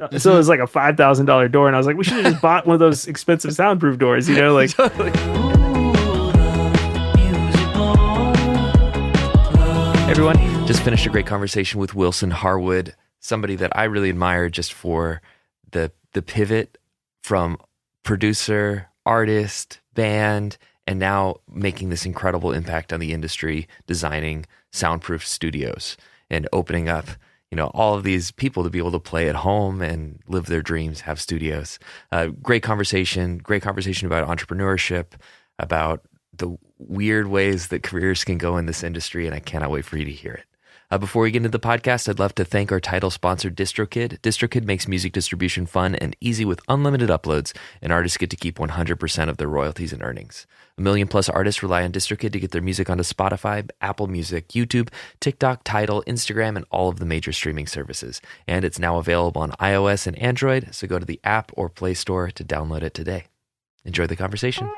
So it was like a $5,000 door, and I was like, we should have just bought one of those expensive soundproof doors, like. Totally. Everyone, just finished a great conversation with Wilson Harwood, somebody that I really admire just for the pivot from producer, artist, band, and now making this incredible impact on the industry, designing soundproof studios and opening up, all of these people to be able to play at home and live their dreams, have studios. Great conversation about entrepreneurship, about the weird ways that careers can go in this industry, and I cannot wait for you to hear it. Before we get into the podcast, I'd love to thank our title sponsor, DistroKid. DistroKid makes music distribution fun and easy with unlimited uploads, and artists get to keep 100% of their royalties and earnings. 1 million plus artists rely on DistroKid to get their music onto Spotify, Apple Music, YouTube, TikTok, Tidal, Instagram, and all of the major streaming services. And it's now available on iOS and Android, so go to the App or Play Store to download it today. Enjoy the conversation.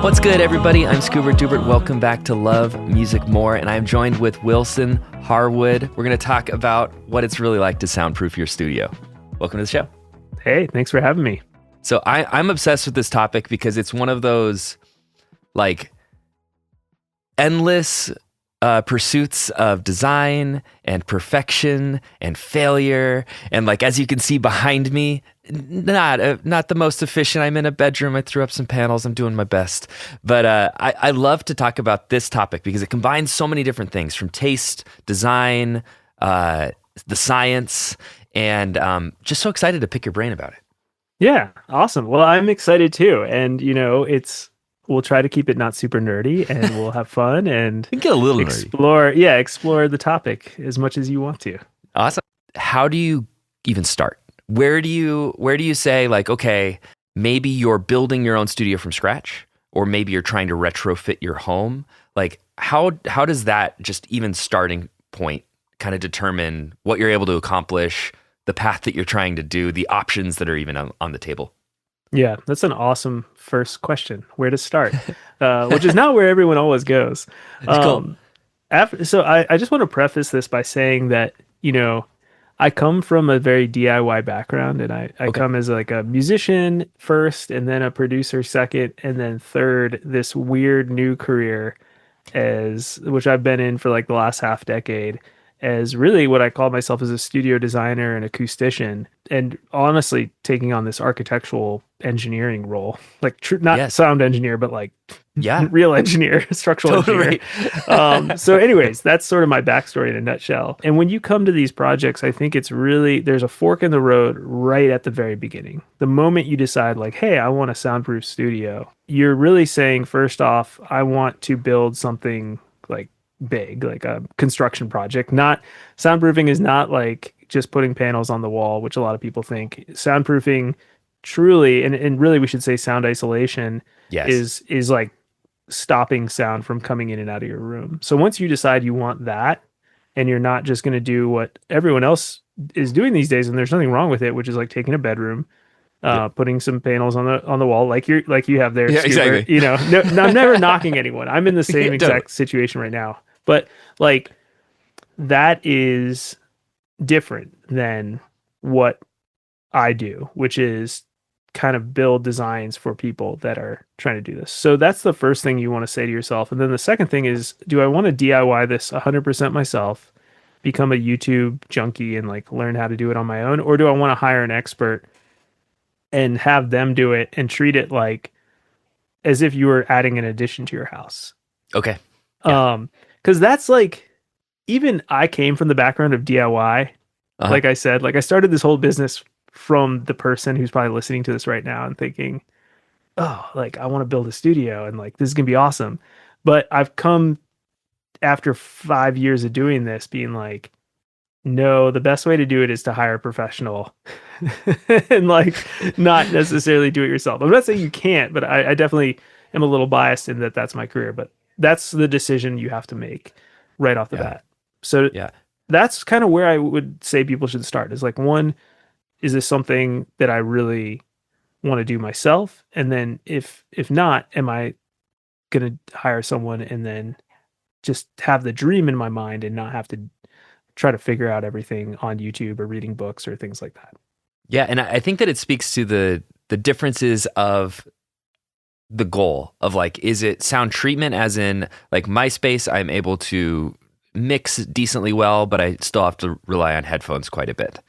What's good, everybody? I'm Scuba Dubert. Welcome back to Love Music More, and I'm joined with Wilson Harwood. We're going to talk about what it's really like to soundproof your studio. Welcome to the show. Hey, thanks for having me. So I'm obsessed with this topic because it's one of those endless pursuits of design and perfection and failure. And as you can see behind me, not the most efficient. I'm in a bedroom. I threw up some panels. I'm doing my best. But I love to talk about this topic because it combines so many different things from taste, design, the science, and just so excited to pick your brain about it. Yeah, awesome. Well, I'm excited too. And, we'll try to keep it not super nerdy, and we'll have fun and get a little explore the topic as much as you want to. Awesome. How do you even start? Where do you say okay, maybe you're building your own studio from scratch, or maybe you're trying to retrofit your home? How does that just even starting point kind of determine what you're able to accomplish, the path that you're trying to do, the options that are even on the table? Yeah, that's an awesome first question. Where to start? Which is not where everyone always goes. Cool. So I just want to preface this by saying that, I come from a very DIY background, and I come as a musician first, and then a producer second, and then third, this weird new career which I've been in for the last half decade, as really what I call myself as a studio designer and acoustician, and honestly taking on this architectural engineering role, not sound engineer, but real engineer, structural engineer. So anyways, that's sort of my backstory in a nutshell. And when you come to these projects, I think it's really, there's a fork in the road right at the very beginning. The moment you decide hey, I want a soundproof studio, you're really saying, first off, I want to build something big, like a construction project. Not soundproofing is not just putting panels on the wall, which a lot of people think. Soundproofing truly, and really we should say sound isolation, is stopping sound from coming in and out of your room. So once you decide you want that, and you're not just going to do what everyone else is doing these days, and there's nothing wrong with it, which is taking a bedroom, putting some panels on the wall, like you have there. Yeah, exactly. I'm never knocking anyone. I'm in the same exact situation right now. But that is different than what I do, which is kind of build designs for people that are trying to do this. So that's the first thing you want to say to yourself. And then the second thing is, do I want to DIY this 100% myself, become a YouTube junkie and learn how to do it on my own? Or do I want to hire an expert and have them do it and treat it as if you were adding an addition to your house? Okay. Yeah. Because that's even I came from the background of DIY. Like I said, I started this whole business from the person who's probably listening to this right now and thinking, oh, I want to build a studio and this is going to be awesome. But I've come after 5 years of doing this being no, the best way to do it is to hire a professional and not necessarily do it yourself. I'm not saying you can't, but I definitely am a little biased in that that's my career, but that's the decision you have to make right off the bat. So that's kind of where I would say people should start. Is like, one, is this something that I really want to do myself? And then if not, am I going to hire someone and then just have the dream in my mind and not have to try to figure out everything on YouTube or reading books or things like that? Yeah, and I think that it speaks to the differences of the goal of like, is it sound treatment, as in like MySpace, I'm able to mix decently well, but I still have to rely on headphones quite a bit.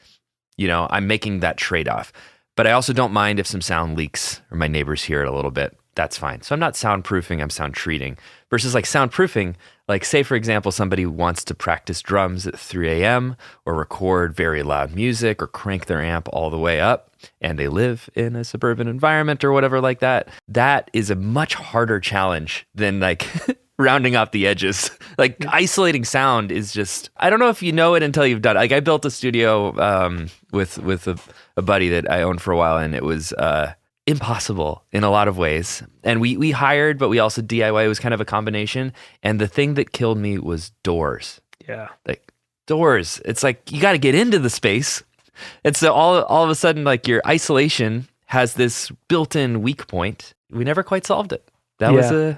You know, I'm making that trade-off. But I also don't mind if some sound leaks or my neighbors hear it a little bit. That's fine. So I'm not soundproofing, I'm sound treating. Versus like soundproofing, like say for example, somebody wants to practice drums at 3 a.m. or record very loud music or crank their amp all the way up, and they live in a suburban environment or whatever like that. That is a much harder challenge than like rounding off the edges. Like isolating sound is just, I don't know if you know it until you've done it. Like I built a studio with a buddy that I owned for a while, and it was impossible in a lot of ways. And we hired, but we also DIY. It was kind of a combination. And the thing that killed me was doors. Yeah. Like doors. It's like you got to get into the space. And so all of a sudden, like your isolation has this built-in weak point. We never quite solved it. That was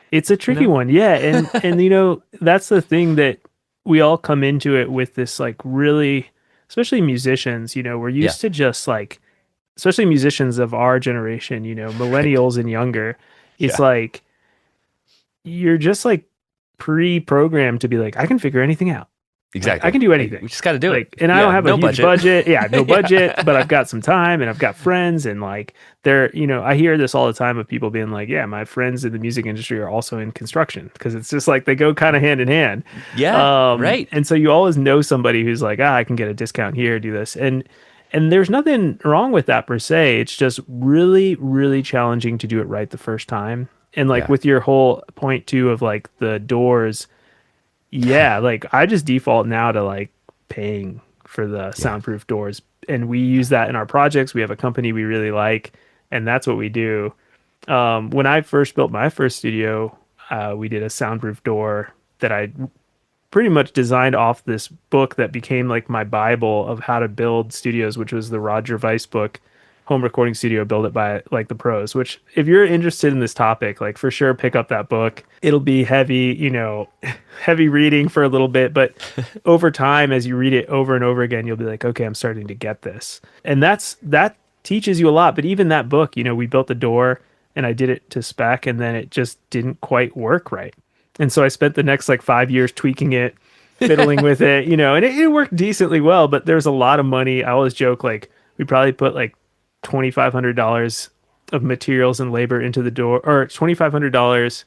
it's a tricky one. Yeah. And you know, that's the thing, that we all come into it with this like really, especially musicians, you know, we're used to just like, especially musicians of our generation, you know, millennials and younger, it's like, you're just like pre-programmed to be like, I can figure anything out. Exactly. Like, I can do anything. We just got to do it. And I don't have a huge budget. Yeah, no budget, but I've got some time and I've got friends, and like they're, you know, I hear this all the time of people being like, yeah, my friends in the music industry are also in construction, because it's just like they go kind of hand in hand. Yeah. Right. And so you always know somebody who's like, I can get a discount here, do this. And there's nothing wrong with that per se. It's just really, really challenging to do it right the first time. And like with your whole point too of like the doors, like I just default now to like paying for the soundproof doors, and we use that in our projects. We have a company we really like, and that's what we do. When I first built my first studio, we did a soundproof door that I pretty much designed off this book that became like my Bible of how to build studios, which was the Roger Weiss book, Home Recording Studio, Build It by like the Pros, which if you're interested in this topic, like for sure pick up that book. It'll be heavy, you know, heavy reading for a little bit, but over time, as you read it over and over again, you'll be like, okay, I'm starting to get this. And that teaches you a lot. But even that book, you know, we built the door and I did it to spec, and then it just didn't quite work right. And so I spent the next like 5 years tweaking it, fiddling with it, you know, and it worked decently well, but there's a lot of money. I always joke, like we probably put like $2,500 of materials and labor into the door, or $2,500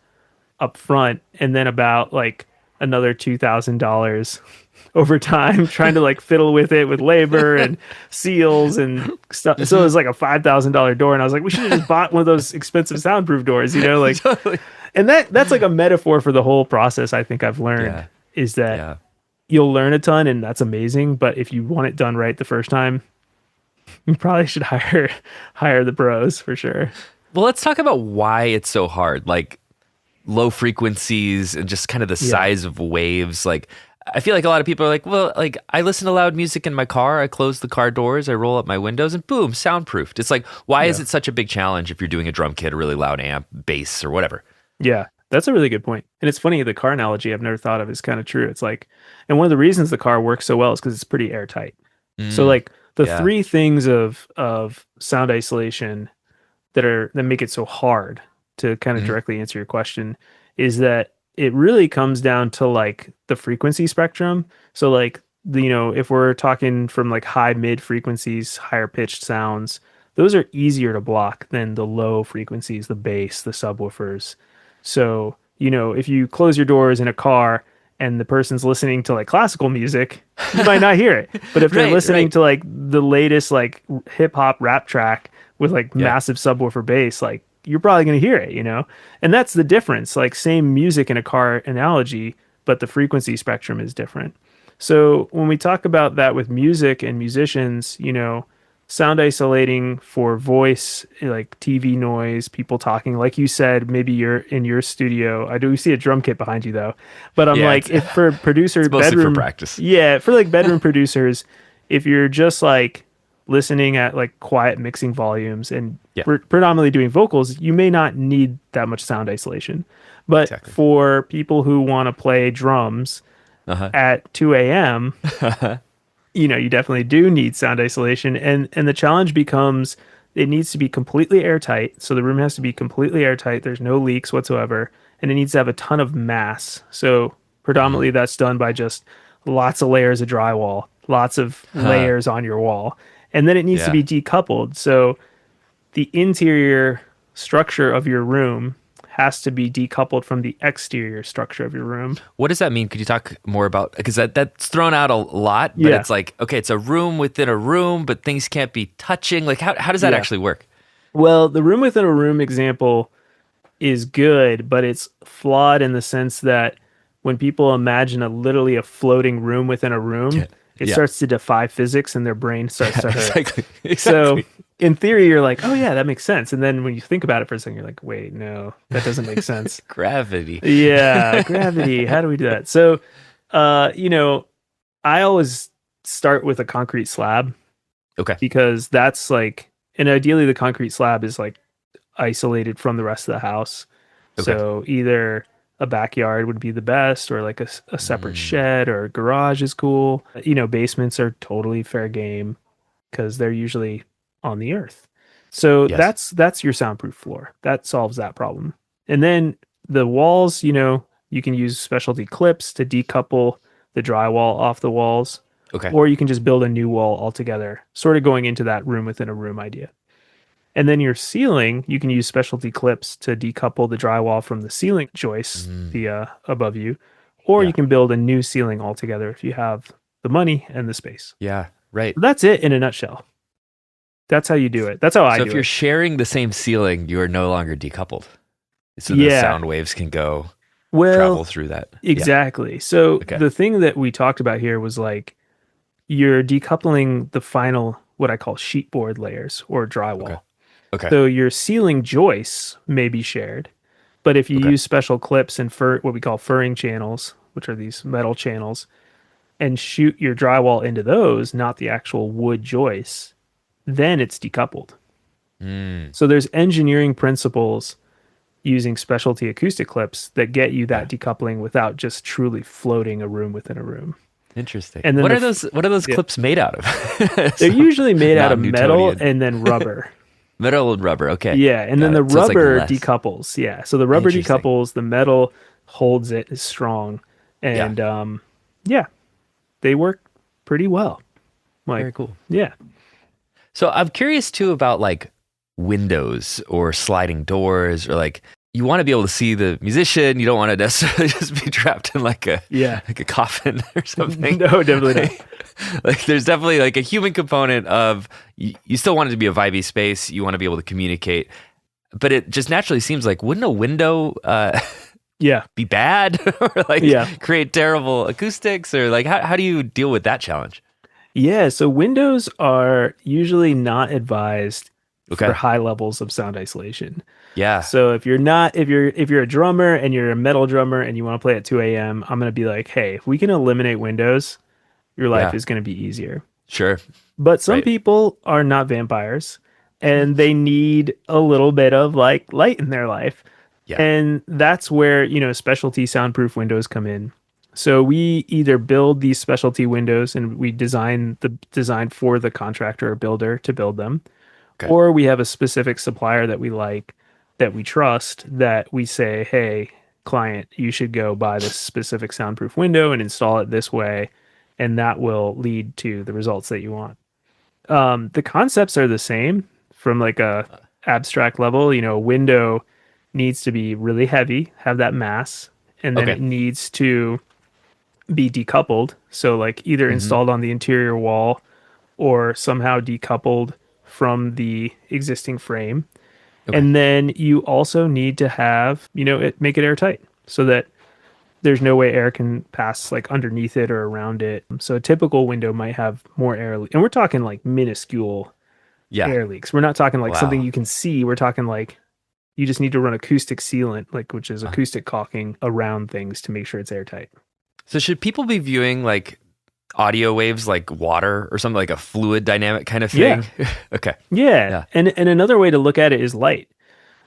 up front, and then about like another $2,000 over time trying to like fiddle with it with labor and seals and stuff. So it was like a $5,000 door, and I was like, we should have just bought one of those expensive soundproof doors, you know, like totally. And that's like a metaphor for the whole process. I think I've learned is that you'll learn a ton, and that's amazing, but if you want it done right the first time, you probably should hire the pros for sure. Well, let's talk about why it's so hard. Like low frequencies and just kind of the size of waves. Like I feel like a lot of people are like, well, like I listen to loud music in my car. I close the car doors. I roll up my windows and boom, soundproofed. It's like, why is it such a big challenge if you're doing a drum kit, a really loud amp, bass or whatever? Yeah, that's a really good point. And it's funny, the car analogy I've never thought of is kind of true. It's like, and one of the reasons the car works so well is because it's pretty airtight. So like the three things of sound isolation that make it so hard to kind of directly answer your question is that it really comes down to like the frequency spectrum. So like you know, if we're talking from like high mid frequencies, higher pitched sounds, those are easier to block than the low frequencies, the bass, the subwoofers. So, you know, if you close your doors in a car and the person's listening to like classical music, you might not hear it. But if they're listening to like the latest like hip hop rap track with like massive subwoofer bass, like you're probably going to hear it, you know? And that's the difference. Like same music in a car analogy, but the frequency spectrum is different. So when we talk about that with music and musicians, you know, sound isolating for voice, like TV noise, people talking. Like you said, maybe you're in your studio. I do see a drum kit behind you though. But I'm Yeah, like, if for producer it's mostly for bedroom, practice. yeah, for like bedroom producers, if you're just like listening at like quiet mixing volumes and Yeah, predominantly doing vocals, you may not need that much sound isolation. But exactly. for people who want to play drums Uh at 2 a.m., huh. you definitely do need sound isolation, and the challenge becomes it needs to be completely airtight. So the room has to be completely airtight. There's no leaks whatsoever, and it needs to have a ton of mass. So predominantly that's done by just lots of layers of drywall, lots of Huh. layers on your wall, and then it needs to Yeah. be decoupled. So the interior structure of your room has to be decoupled from the exterior structure of your room. What does that mean? Could you talk more about, because that's thrown out a lot, but Yeah. it's like, okay, it's a room within a room, but things can't be touching. Like how does that Yeah. actually work? Well, the room within a room example is good, but it's flawed in the sense that when people imagine literally a floating room within a room, Yeah. it Yeah. starts to defy physics and their brain starts to hurt. Exactly. So Exactly. in theory, you're like, oh yeah, that makes sense. And then when you think about it for a second, you're like, wait, no, that doesn't make sense. Gravity. Yeah, gravity. How do we do that? So, uh, you know, I always start with a concrete slab Okay. because that's like, and ideally the concrete slab is like isolated from the rest of the house. Okay. So either a backyard would be the best, or like a separate Mm, shed, or a garage is cool. Basements are totally fair game because they're usually on the earth. So yes. that's your soundproof floor. That solves that problem. And then the walls, you can use specialty clips to decouple the drywall off the walls, Okay. or you can just build a new wall altogether, sort of going into that room within a room idea. And then your ceiling, you can use specialty clips to decouple the drywall from the ceiling joists, Mm, the above you, or you yeah. can build a new ceiling altogether if you have the money and the space. Yeah. Right. That's it in a nutshell. That's how you do it. That's how I So if do you're it. sharing the same ceiling, you are no longer decoupled. So the Yeah. sound waves can go travel Well, through that. Yeah. exactly. So Okay. the thing that we talked about here was like you're decoupling the final, what I call sheetboard layers or Okay. drywall. Okay. So your ceiling joists may be shared, but if you Okay. use special clips and what we call furring channels, which are these metal channels, and shoot your drywall into those, not the actual wood joists, then it's decoupled. Mm, So there's engineering principles using specialty acoustic clips that get you yeah. that decoupling without just truly floating a room within a room. Interesting. And then What are those yeah, clips made out of? they're So, usually made out of metal non-Newtonian. and then rubber. Metal and rubber. Okay. Yeah, and then Got the it. So it's like rubber less. decouples. Yeah, so the rubber Interesting. decouples, the metal holds it is strong, Yeah. and yeah, they work pretty well. Like, Very cool. yeah, So I'm curious too about like windows or sliding doors, or like you want to be able to see the musician. You don't want to necessarily just be trapped in yeah. like a coffin or something. No, definitely not. Like there's definitely like a human component of you still want it to be a vibey space. You want to be able to communicate, but it just naturally seems like wouldn't a window Yeah, be bad or like yeah, create terrible acoustics, or like how do you deal with that challenge? yeah. So windows are usually not advised for Okay. high levels of sound isolation. Yeah. So if you're a drummer and you're a metal drummer and you want to play at 2 a.m., I'm gonna be like, hey, if we can eliminate windows, your life Yeah. is gonna be easier. Sure. But some Right. people are not vampires and they need a little bit of like light in their life. Yeah. And that's where, specialty soundproof windows come in. So we either build these specialty windows and we design for the contractor or builder to build them, Okay. or we have a specific supplier that we like, that we trust, that we say, hey, client, you should go buy this specific soundproof window and install it this way, and that will lead to the results that you want. The concepts are the same from like a abstract level. A window needs to be really heavy, have that mass, and then Okay. it needs to be decoupled. So like either Hmm. installed on the interior wall or somehow decoupled from the existing frame. Okay. And then you also need to have, make it airtight so that there's no way air can pass like underneath it or around it. So a typical window might have more air, and we're talking like minuscule. Yeah. air leaks. We're not talking like something Wow. you can see. We're talking like you just need to run acoustic sealant, like which is acoustic caulking around things to make sure it's airtight. So should people be viewing like audio waves like water or something, like a fluid dynamic kind of Yeah. thing? Okay. Yeah. Yeah. And another way to look at it is light.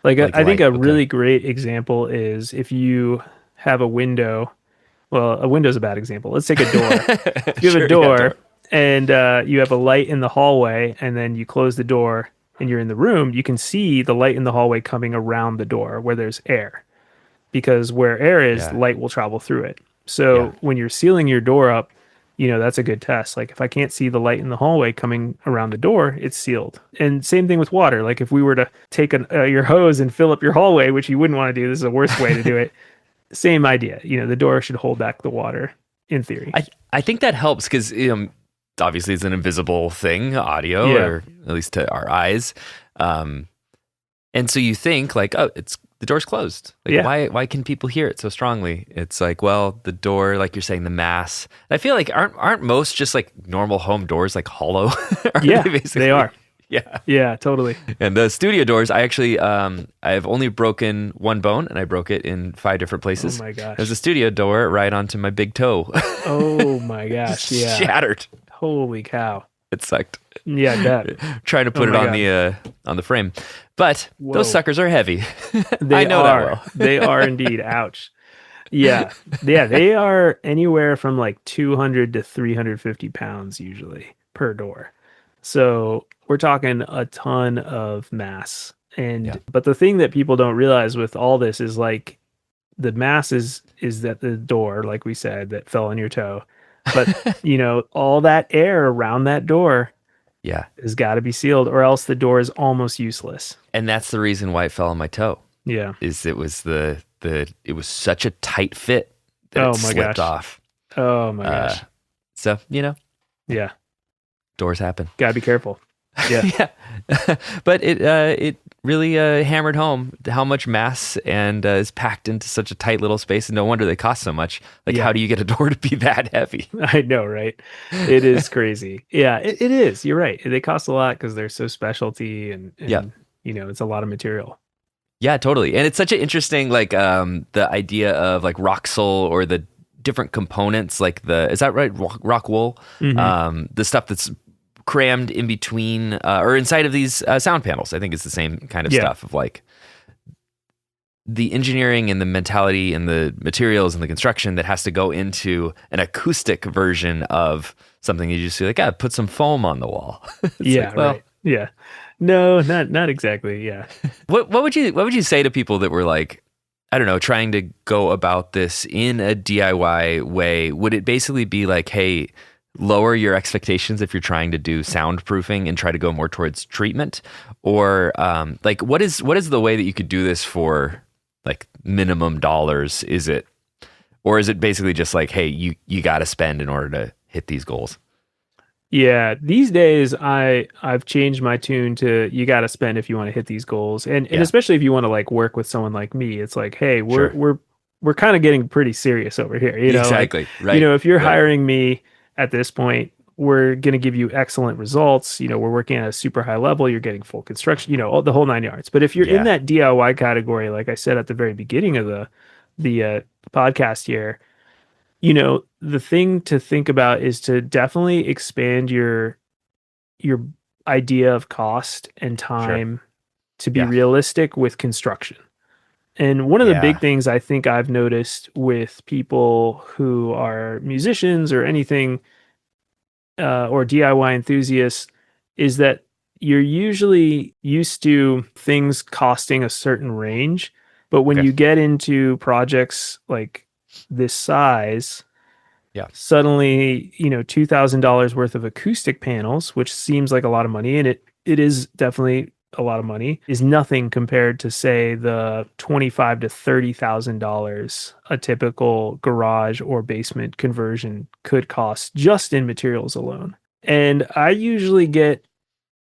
Like Like I think light. a Okay. really great example is if you have a window. Well, a window's a bad example. Let's take a door. If you have a Sure. Yeah. Door. door and you have a light in the hallway, and then you close the door and you're in the room, you can see the light in the hallway coming around the door where there's air. Because where air is, Yeah. light will travel through it. Yeah. So when you're sealing your door up, that's a good test. Like if I can't see the light in the hallway coming around the door, it's sealed. And same thing with water. Like if we were to take your hose and fill up your hallway, which you wouldn't want to do, this is the worst way to do it. Same idea. The door should hold back the water in theory. I think that helps because obviously it's an invisible thing, audio, Yeah. or at least to our eyes. And so you think like, oh, the door's closed. Like, Yeah. why can people hear it so strongly? It's like, well, the door, like you're saying, the mass. I feel like aren't most just like normal home doors like hollow? Yeah, basically? they are. Yeah. Yeah, totally. And the studio doors, I actually, I've only broken one bone, and I broke it in 5 different places. Oh my gosh. There's a studio door right onto my big toe. Oh my gosh. Yeah. Shattered. Holy cow. It sucked. Yeah, that. Trying to put it my on the frame, but Whoa. those suckers are heavy. They I know are. that well. They are indeed. Ouch. Yeah. Yeah. They are anywhere from like 200 to 350 pounds usually per door. So we're talking a ton of mass. But the thing that people don't realize with all this is like the mass is that the door, like we said, that fell on your toe. But all that air around that door Yeah, has got to be sealed, or else the door is almost useless. and that's the reason why it fell on my toe. Yeah. Is it was it was such a tight fit that Oh it my slipped gosh. off. Oh my gosh. So Yeah. doors happen. Gotta be careful. Yeah. Yeah, but it really hammered home how much mass and is packed into such a tight little space, and no wonder they cost so much. Like, Yeah. how do you get a door to be that heavy? I know, right? It is crazy. Yeah, it is. You're right. They cost a lot because they're so specialty and Yeah. it's a lot of material. Yeah, totally. And it's such an interesting, like, the idea of like rock soul or the different components, like is that right? Rock wool, Mhm. the stuff that's crammed in between or inside of these sound panels. I think it's the same kind of Yeah. stuff of like the engineering and the mentality and the materials and the construction that has to go into an acoustic version of something. You just feel like, put some foam on the wall. It's Yeah, like, well, right. Yeah. No, not exactly. Yeah. what would you say to people that were like, I don't know, trying to go about this in a DIY way? Would it basically be like, hey, lower your expectations if you're trying to do soundproofing and try to go more towards treatment? Or like what is the way that you could do this for like minimum dollars? Is it basically just like, hey, you got to spend in order to hit these goals? Yeah, these days I've changed my tune to you got to spend if you want to hit these goals, and especially if you want to like work with someone like me. It's like, hey, we're kind of getting pretty serious over here, Exactly, right. If you're Right. hiring me at this point, we're going to give you excellent results. We're working at a super high level. You're getting full construction, all the whole 9 yards. But if you're in that DIY category, like I said at the very beginning of the podcast here, the thing to think about is to definitely expand your idea of cost and time to be realistic with construction. And one of the big things I think I've noticed with people who are musicians or anything or DIY enthusiasts is that you're usually used to things costing a certain range, but when you get into projects like this size, suddenly, $2,000 worth of acoustic panels, which seems like a lot of money, and it is definitely a lot of money, is nothing compared to say the $25,000 to $30,000 a typical garage or basement conversion could cost just in materials alone. And I usually get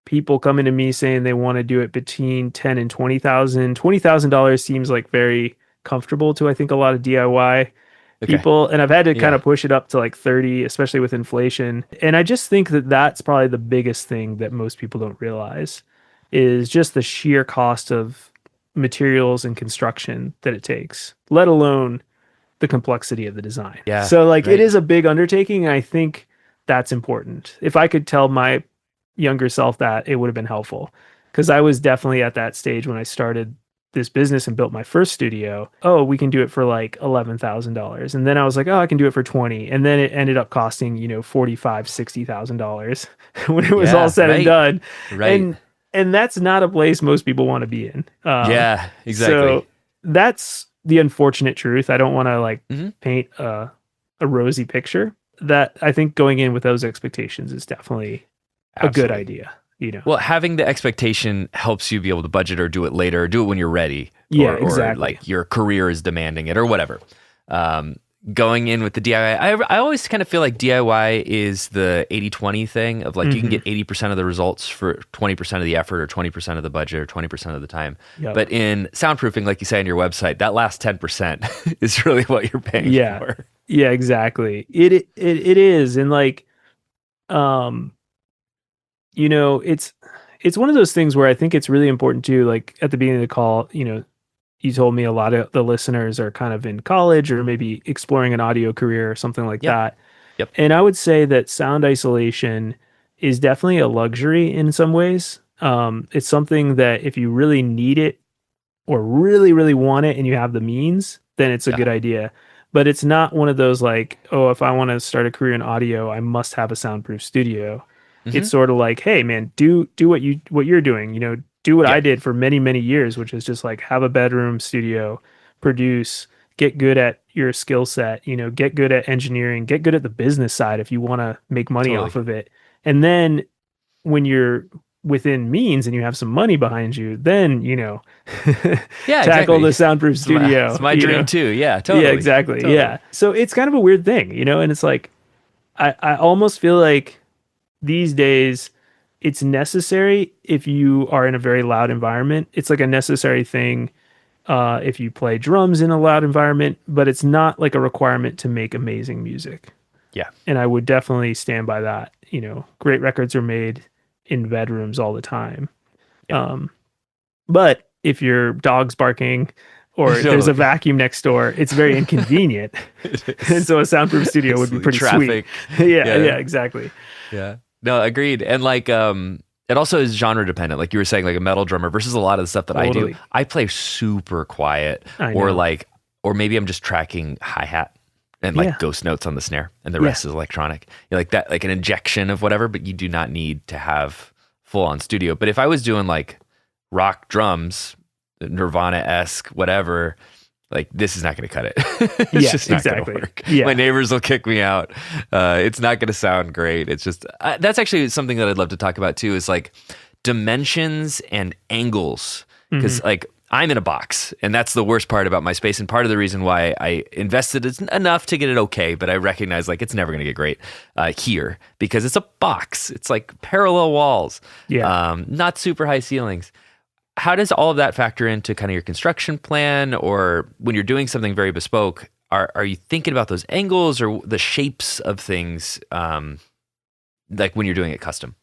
people coming to me saying they want to do it between $10,000 and $20,000. $20,000 seems like very comfortable to, I think, a lot of DIY Okay. people, and I've had to kind Yeah. of push it up to like 30, especially with inflation. And I just think that that's probably the biggest thing that most people don't realize is just the sheer cost of materials and construction that it takes, let alone the complexity of the design. Yeah. So like it Right. is a big undertaking, and I think that's important. If I could tell my younger self that, it would have been helpful, because I was definitely at that stage when I started this business and built my first studio. Oh, we can do it for like $11,000. And then I was like, oh, I can do it for 20. And then it ended up costing, $45,000, $60,000 when it was all Yeah. said and Right. done. Right. And that's not a place most people want to be in. Yeah. Exactly. So that's the unfortunate truth. I don't want to like Hmm. paint a rosy picture. That I think going in with those expectations is definitely a good Absolutely. idea. Well, having the expectation helps you be able to budget or do it later, or do it when you're ready, Yeah, or exactly. like your career is demanding it, or whatever. Going in with the DIY, I always kind of feel like DIY is the 80-20 thing of like you can get 80% of the results for 20% of the effort, or 20% of the budget, or 20% of the time. Yep. But in soundproofing, like you say on your website, that last 10% is really what you're paying Yeah. for. Yeah, exactly. It is. And like, um, it's one of those things where I think it's really important too. Like at the beginning of the call, you told me a lot of the listeners are kind of in college or maybe exploring an audio career or something like Yep. that. Yep. And I would say that sound isolation is definitely a luxury in some ways. It's something that if you really need it or really, really want it and you have the means, then it's a Yeah. good idea. But it's not one of those like, oh, if I want to start a career in audio, I must have a soundproof studio. Hmm. It's sort of like, hey man, do what you're doing, do what I Yep. did for many, many years, which is just like have a bedroom studio, produce, get good at your skill set, get good at engineering, get good at the business side if you want to make money Totally. off of it. And then when you're within means and you have some money behind you, then Yeah, tackle exactly. the soundproof studio. It's my dream too. Yeah, Yeah, totally. exactly. Totally. Yeah. So it's kind of a weird thing, and it's like I almost feel like these days it's necessary if you are in a very loud environment. It's like a necessary thing if you play drums in a loud environment, but it's not like a requirement to make amazing music. Yeah. And I would definitely stand by that. Great records are made in bedrooms all the time. Yep. But if your dog's barking or there's a Totally. vacuum next door, it's very inconvenient. And so a soundproof studio would be pretty Traffic. sweet. Yeah, Yeah. yeah, exactly. Yeah. No, agreed. And like it also is genre dependent. Like you were saying, like a metal drummer versus a lot of the stuff that I do. Totally. I play super quiet, I or know. like, or maybe I'm just tracking hi-hat and like Yeah. ghost notes on the snare, and the rest is electronic. You're like that, like an injection of whatever, but you do not need to have full on studio. But if I was doing like rock drums, Nirvana-esque, whatever, like this is not going to cut it. It's Yeah, just not exactly. going to work. Yeah. My neighbors will kick me out. It's not going to sound great. It's just that's actually something that I'd love to talk about too. Is like dimensions and angles, because like I'm in a box, and that's the worst part about my space, and part of the reason why I invested is enough to get it okay, but I recognize like it's never going to get great here because it's a box. It's like parallel walls, not super high ceilings. How does all of that factor into kind of your construction plan, or when you're doing something very bespoke? Are you thinking about those angles or the shapes of things, like when you're doing it custom?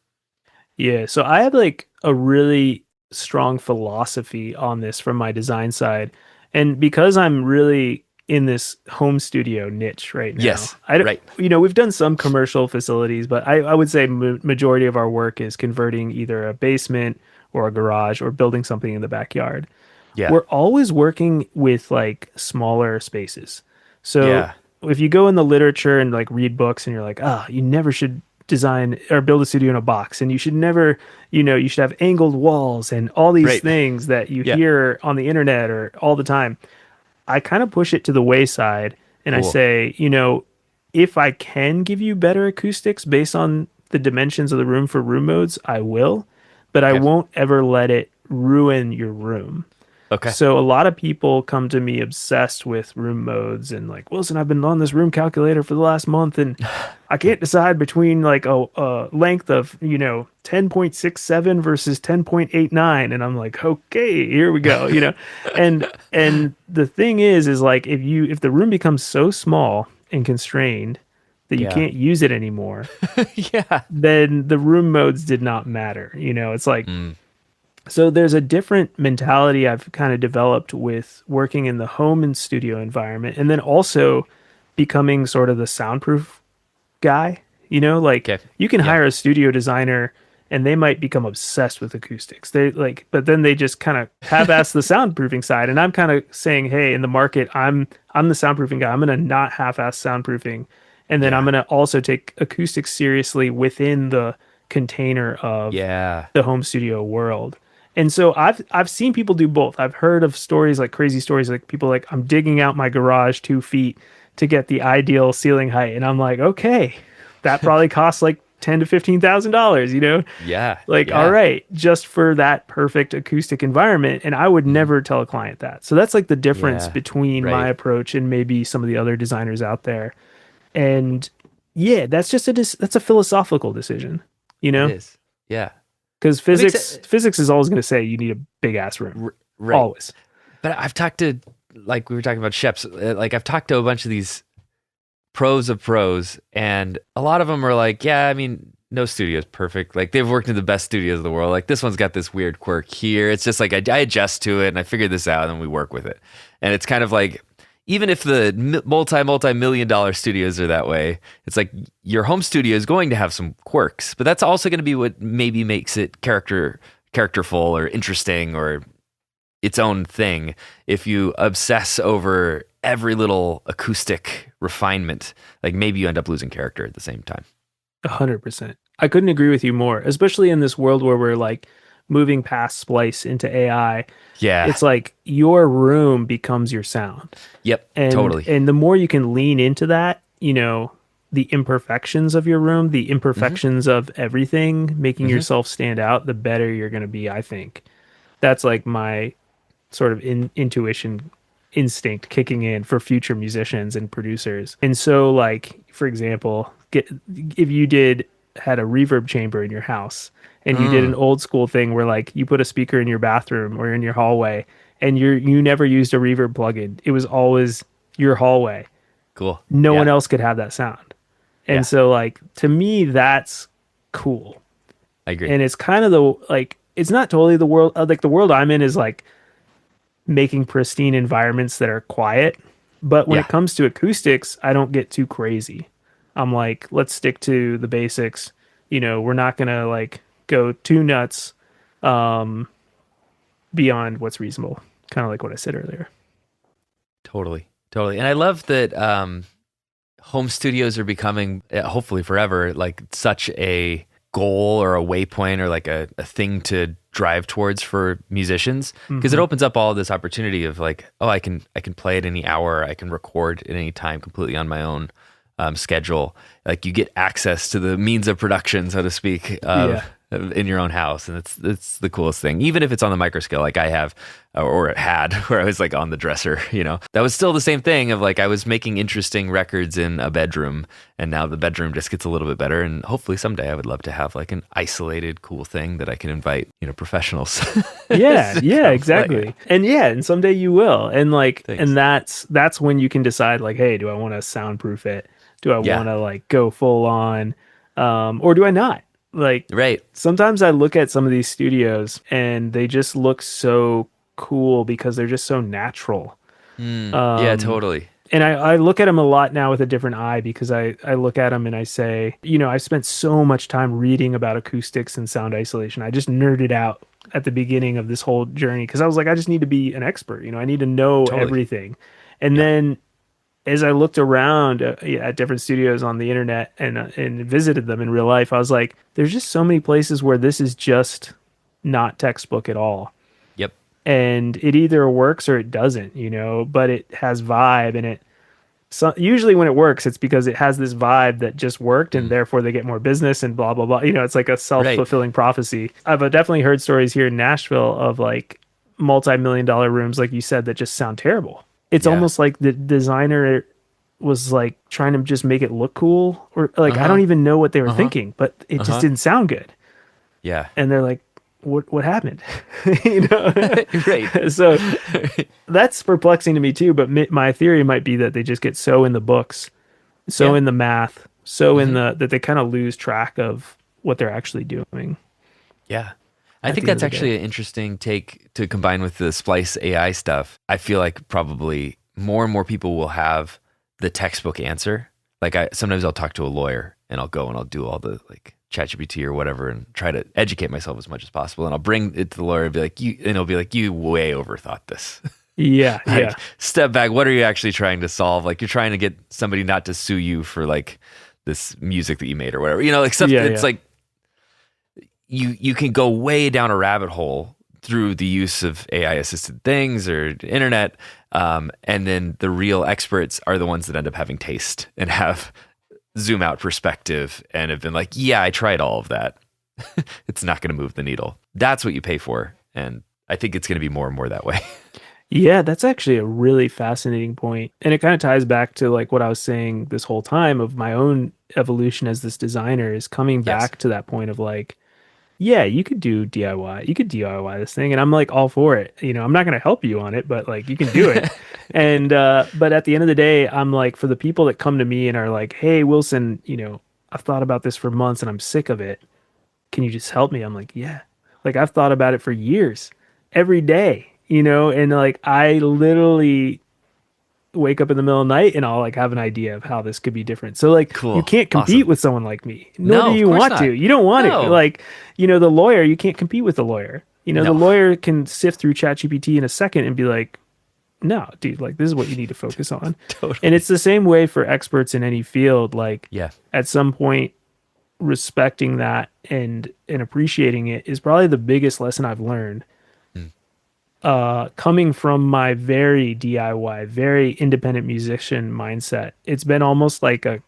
Yeah. So I have like a really strong philosophy on this from my design side. And because I'm really in this home studio niche right now, Yes, right. we've done some commercial facilities, but I would say majority of our work is converting either a basement or a garage or building something in the backyard. Yeah, We're always working with like smaller spaces. So yeah, if you go in the literature and like read books and you're like, you never should design or build a studio in a box, and you should never, you should have angled walls and all these right. things that you Yeah, hear on the internet or all the time. I kind of push it to the wayside and I cool. say, if I can give you better acoustics based on the dimensions of the room for room modes, I will, but I Okay, won't ever let it ruin your room. Okay. So a lot of people come to me obsessed with room modes and like, Wilson, I've been on this room calculator for the last month and I can't decide between like a length of, 10.67 versus 10.89. And I'm like, okay, here we go, And the thing is like if the room becomes so small and constrained that you Yeah. can't use it anymore, Yeah. then the room modes did not matter. It's like Mm. so there's a different mentality I've kind of developed with working in the home and studio environment and then also becoming sort of the soundproof guy. Like Okay. you can Yeah. hire a studio designer and they might become obsessed with acoustics. They like, but then they just kind of half-ass the soundproofing side. And I'm kind of saying, hey, in the market, I'm the soundproofing guy. I'm gonna not half-ass soundproofing, and then I'm Yeah. gonna also take acoustics seriously within the container of Yeah. the home studio world. And so I've seen people do both. I've heard of stories like crazy stories like people like I'm digging out my garage 2 feet to get the ideal ceiling height, and I'm like, okay, that probably costs like $10,000 to $15,000. Yeah. Like all Yeah. right, just for that perfect acoustic environment, and I would Mhm. never tell a client that. So that's like the difference Yeah. between my Right. approach and maybe some of the other designers out there. And yeah, that's just that's a philosophical decision, you It know? is. Yeah. Because That makes physics is always going to say you need a big ass room, right. always. But I've talked to, like we were talking about Sheps, like I've talked to a bunch of these pros of pros, and a lot of them are like, yeah, I mean, no studio is perfect. Like they've worked in the best studios of the world. Like this one's got this weird quirk here. It's just like I adjust to it and I figure this out and we work with it. And it's kind of like, even if the multi-million-dollar studios are that way, it's like your home studio is going to have some quirks, but that's also going to be what maybe makes it characterful or interesting or its own thing. If you obsess over every little acoustic refinement, like maybe you end up losing character at the same time. 100%. I couldn't agree with you more, especially in this world where we're like moving past splice into AI. Yeah. It's like your room becomes your sound. Yep. And Totally. and the more you can lean into that, the imperfections of your room, the Hmm. imperfections of everything, making Hmm. yourself stand out, the better you're going to be, I think. That's like my sort of intuition instinct kicking in for future musicians and producers. And so like for example, if you had a reverb chamber in your house and you did an Mm, old school thing where like you put a speaker in your bathroom or in your hallway and you never used a reverb plugin. It was always your hallway. cool. No one Yeah. else could have that sound. And Yeah. so like to me that's cool. I agree. And it's kind of the like it's not totally the world like the world I'm in is like making pristine environments that are quiet. But when it Yeah. comes to acoustics, I don't get too crazy. I'm like, let's stick to the basics. We're not gonna like go too nuts beyond what's reasonable. Kind of like what I said earlier. Totally. Totally. And I love that home studios are becoming, hopefully forever, like such a goal or a waypoint or like a thing to drive towards for musicians, because it Hmm. opens up all this opportunity of like, oh, I can play at any hour, I can record at any time completely on my own schedule. Like you get access to the means of production, so to speak, Yeah. in your own house, and it's the coolest thing. Even if it's on the micro scale, like I have or it had, where I was like on the dresser, that was still the same thing of like I was making interesting records in a bedroom, and now the bedroom just gets a little bit better. And hopefully someday I would love to have like an isolated, cool thing that I can invite professionals. Yeah, to yeah, come play. exactly. And someday you will. And like Thanks. and that's when you can decide like, hey, do I want to soundproof it? Do I Yeah. want to like go full on? Or do I not? Like Right. sometimes I look at some of these studios and they just look so cool because they're just so natural. Yeah. Um, Totally. and I look at them a lot now with a different eye because I look at them and I say, I spent so much time reading about acoustics and sound isolation. I just nerded out at the beginning of this whole journey because I was like, I just need to be an expert. I need to know Totally. everything. And Yeah. then as I looked around yeah, at different studios on the internet and visited them in real life, I was like, there's just so many places where this is just not textbook at all, Yep. and it either works or it doesn't, but it has vibe and it. So usually when it works, it's because it has this vibe that just worked, and Mm. therefore they get more business and blah blah blah. It's like a self Right. fulfilling prophecy. I've definitely heard stories here in Nashville of like multi-million dollar rooms, like you said, that just sound terrible. It's Yeah. almost like the designer was like trying to just make it look cool, or like I don't Uh-huh. even know what they were Uh-huh. thinking, but it just Uh-huh. didn't sound good. Yeah. And they're like, what happened? You know? Right. So that's perplexing to me too, but my theory might be that they just get so in the books, so Yeah. in the math, so in Hmm. that they kind of lose track of what they're actually doing Yeah. I at think the end that's of the day. actually an interesting take to combine with the Splice AI stuff. I feel like probably more and more people will have the textbook answer. Like sometimes I'll talk to a lawyer and I'll go and I'll do all the like ChatGPT or whatever and try to educate myself as much as possible. And I'll bring it to the lawyer and be like, it'll be like, you way overthought this. Yeah, yeah. Like, step back. What are you actually trying to solve? Like, you're trying to get somebody not to sue you for like this music that you made or whatever, like stuff. Yeah, It's yeah. like, you can go way down a rabbit hole through the use of AI assisted things or internet. And then the real experts are the ones that end up having taste and have zoom out perspective and have been like, yeah, I tried all of that. It's not going to move the needle. That's what you pay for. And I think it's going to be more and more that way. Yeah, that's actually a really fascinating point. And it kind of ties back to like what I was saying this whole time of my own evolution as this designer is coming Yes. back to that point of like, yeah, you could do DIY. You could DIY this thing. And I'm like all for it. I'm not going to help you on it, but like you can do it. And, but at the end of the day, I'm like, for the people that come to me and are like, hey, Wilson, I've thought about this for months and I'm sick of it. Can you just help me? I'm like, yeah. Like I've thought about it for years, every day, and like I literally wake up in the middle of the night and I'll like have an idea of how this could be different. So like you Cool. can't compete Awesome. with someone like me, nor do No, of you course want to. not. You don't want to. No. Like, the lawyer, you can't compete with the lawyer. The No. lawyer can sift through ChatGPT in a second and be like, no, dude, like this is what you need to focus on. And Totally. it's the same way for experts in any field. Like Yeah. at some point, respecting that and appreciating it is probably the biggest lesson I've learned. Mm. Coming from my very DIY, very independent musician mindset, it's been almost like a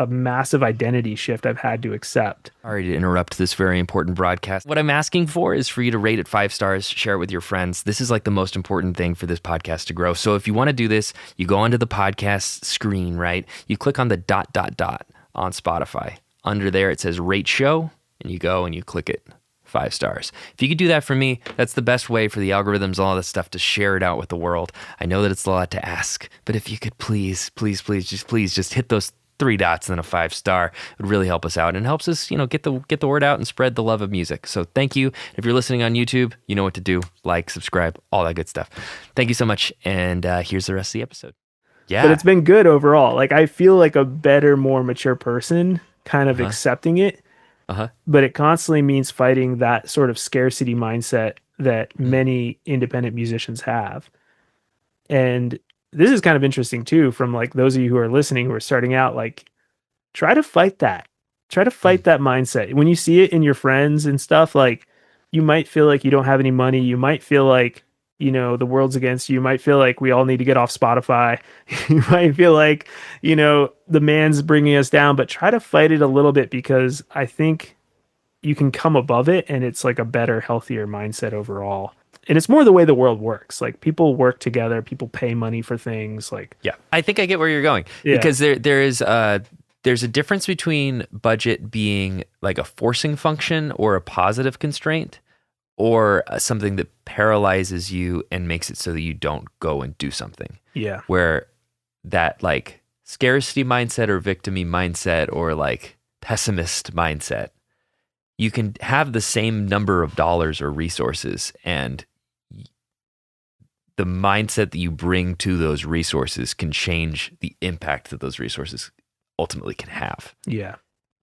massive identity shift I've had to accept. Sorry to interrupt this very important broadcast. What I'm asking for is for you to rate it 5 stars, share it with your friends. This is like the most important thing for this podcast to grow. So if you want to do this, you go onto the podcast screen, right? You click on the ... on Spotify. Under there, it says rate show, and you go and you click it. 5 stars. If you could do that for me, that's the best way for the algorithms and all this stuff to share it out with the world. I know that it's a lot to ask, but if you could please just hit those 3 dots and then a 5 star, it would really help us out and helps us, get the word out and spread the love of music. So thank you. If you're listening on YouTube, you know what to do. Like, subscribe, all that good stuff. Thank you so much. And here's the rest of the episode. Yeah. But it's been good overall. Like I feel like a better, more mature person kind of Uh-huh. accepting it. Uh-huh. But it constantly means fighting that sort of scarcity mindset that many independent musicians have. And this is kind of interesting too, from like those of you who are listening, who are starting out, like try to fight that. Try to fight that mindset. When you see it in your friends and stuff, like you might feel like you don't have any money. You might feel like, the world's against you. You might feel like we all need to get off Spotify. You might feel like, the man's bringing us down, but try to fight it a little bit because I think you can come above it and it's like a better, healthier mindset overall. And it's more the way the world works. Like people work together, people pay money for things. Like, Yeah, I think I get where you're going because there's a difference between budget being like a forcing function or a positive constraint, or something that paralyzes you and makes it so that you don't go and do something. yeah, Where that like scarcity mindset or victimy mindset or like pessimist mindset, you can have the same number of dollars or resources, and the mindset that you bring to those resources can change the impact that those resources ultimately can have. yeah,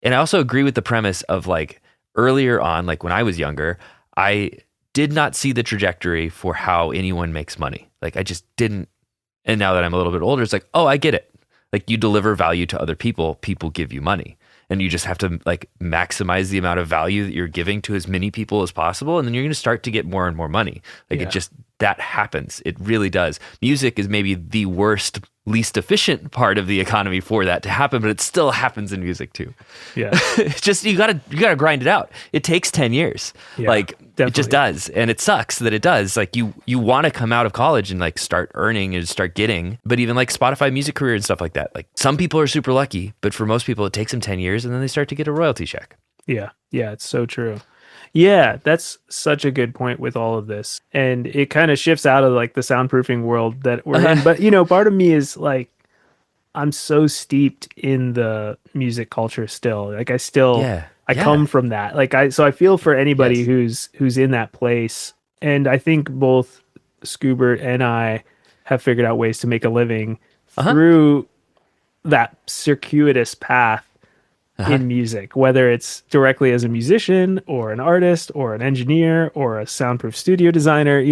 And I also agree with the premise of like earlier on, like when I was younger, I did not see the trajectory for how anyone makes money. Like I just didn't. And now that I'm a little bit older, it's like, oh, I get it. Like you deliver value to other people, people give you money. And you just have to like maximize the amount of value that you're giving to as many people as possible. And then you're going to start to get more and more money. Like Yeah. it just, that happens. It really does. Music is maybe the worst least efficient part of the economy for that to happen, but it still happens in music too. Yeah. It's just you gotta grind it out. It takes 10 years. Yeah, Like definitely. it just does. And it sucks that it does. Like you want to come out of college and like start earning and start getting, but even like Spotify music career and stuff like that. Like some people are super lucky, but for most people it takes them 10 years and then they start to get a royalty check. Yeah. Yeah, it's so true. Yeah, that's such a good point with all of this. And it kind of shifts out of like the soundproofing world that we're in. But, part of me is like, I'm so steeped in the music culture still. Like I come from that. So I feel for anybody who's in that place. And I think both Scoobert and I have figured out ways to make a living through that circuitous path in music, whether it's directly as a musician or an artist or an engineer or a soundproof studio designer.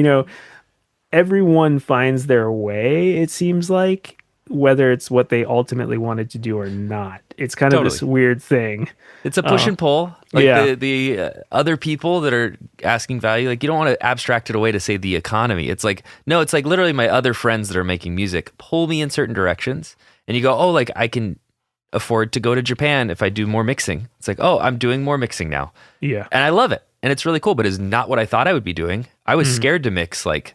Everyone finds their way, it seems like, whether it's what they ultimately wanted to do or not. It's kind of this weird thing. It's a push and pull. Like the other people that are asking value, like you don't want to abstract it away to say the economy. It's like, no, it's like literally my other friends that are making music pull me in certain directions. And you go, oh, like I can afford to go to Japan if I do more mixing. It's like, oh, I'm doing more mixing now. Yeah. And I love it. And it's really cool, but it's not what I thought I would be doing. I was scared to mix like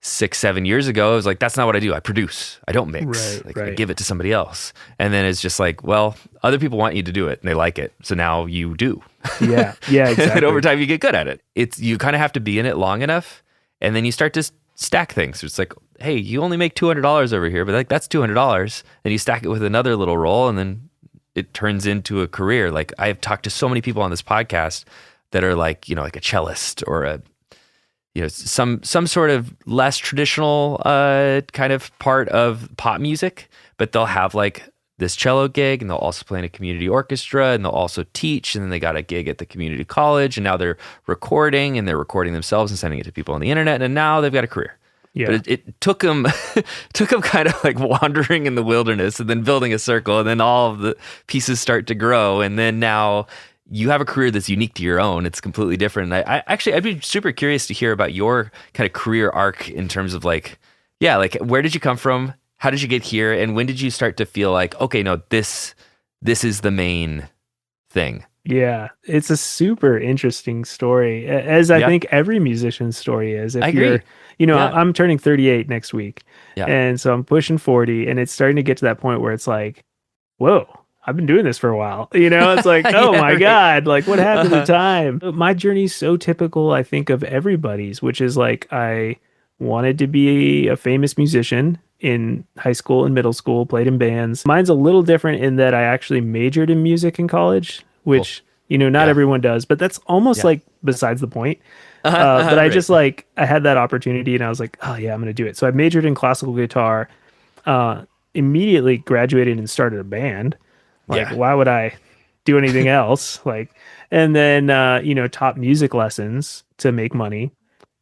6-7 years ago. I was like, that's not what I do. I produce. I don't mix. I give it to somebody else. And then it's just like, well, other people want you to do it and they like it. So now you do. Yeah. Yeah, exactly. And over time you get good at it. You kind of have to be in it long enough and then you start to stack things. It's like, hey, you only make $200 over here, but like that's $200. And you stack it with another little role and then it turns into a career. Like I've talked to so many people on this podcast that are like, like a cellist or a, some sort of less traditional kind of part of pop music, but they'll have like this cello gig and they'll also play in a community orchestra and they'll also teach. And then they got a gig at the community college and now they're recording themselves and sending it to people on the internet. And now they've got a career. Yeah. But it took them kind of like wandering in the wilderness and then building a circle and then all of the pieces start to grow. And then now you have a career that's unique to your own. It's completely different. And I'd be super curious to hear about your kind of career arc in terms of like where did you come from? How did you get here? And when did you start to feel like, okay, no, this is the main thing? Yeah, it's a super interesting story, as I think every musician's story is. I agree. I'm turning 38 next week, and so I'm pushing 40, and it's starting to get to that point where it's like, whoa, I've been doing this for a while. It's like, oh my God, like what happened to time? My journey's so typical, I think, of everybody's, which is like I wanted to be a famous musician in high school and middle school, played in bands. Mine's a little different in that I actually majored in music in college, which, not everyone does, but that's almost like besides the point. But I just I had that opportunity and I was like, oh yeah, I'm going to do it. So I majored in classical guitar, immediately graduated and started a band. Why would I do anything else? And then, taught music lessons to make money.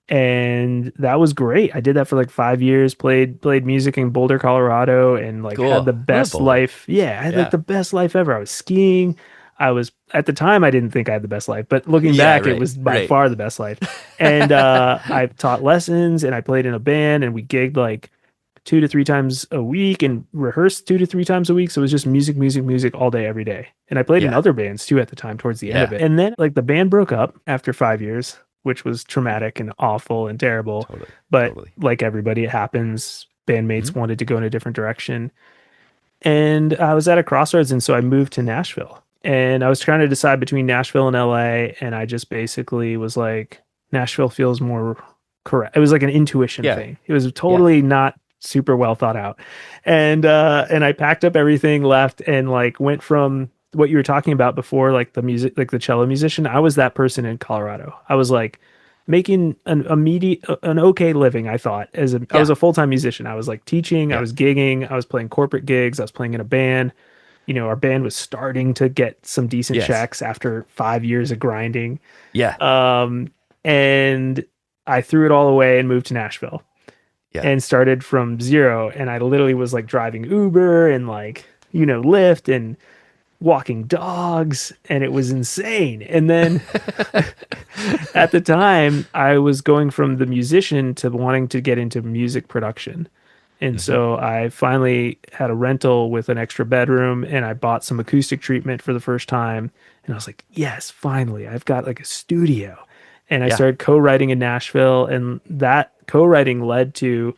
And that was great. I did that for like 5 years, played music in Boulder, Colorado, and had the best life. Yeah, I had the best life ever. I was skiing. At the time, I didn't think I had the best life, but looking back, it was by far the best life. And I taught lessons and I played in a band and we gigged like 2 to 3 times a week and rehearsed 2 to 3 times a week. So it was just music, music, music all day, every day. And I played in other bands too at the time towards the end of it. And then the band broke up after 5 years, which was traumatic and awful and terrible. But like everybody, it happens. Bandmates wanted to go in a different direction. And I was at a crossroads. And so I moved to Nashville. And I was trying to decide between Nashville and LA. And I just basically was like, Nashville feels more correct. It was like an intuition thing. It was totally not super well thought out. And I packed up everything, left, and went from what you were talking about before, like the music, like the cello musician. I was that person in Colorado. I was making an okay living, I thought. I was a full-time musician. I was teaching, I was gigging, I was playing corporate gigs, I was playing in a band. Our band was starting to get some decent checks after 5 years of grinding. And I threw it all away and moved to Nashville. And started from zero. And I literally was driving Uber and Lyft and walking dogs, and it was insane. And then at the time I was going from the musician to wanting to get into music production. And Hmm. so I finally had a rental with an extra bedroom and I bought some acoustic treatment for the first time. And I was like, yes, finally, I've got like a studio. And I Yeah. started co-writing in Nashville. And that co-writing led to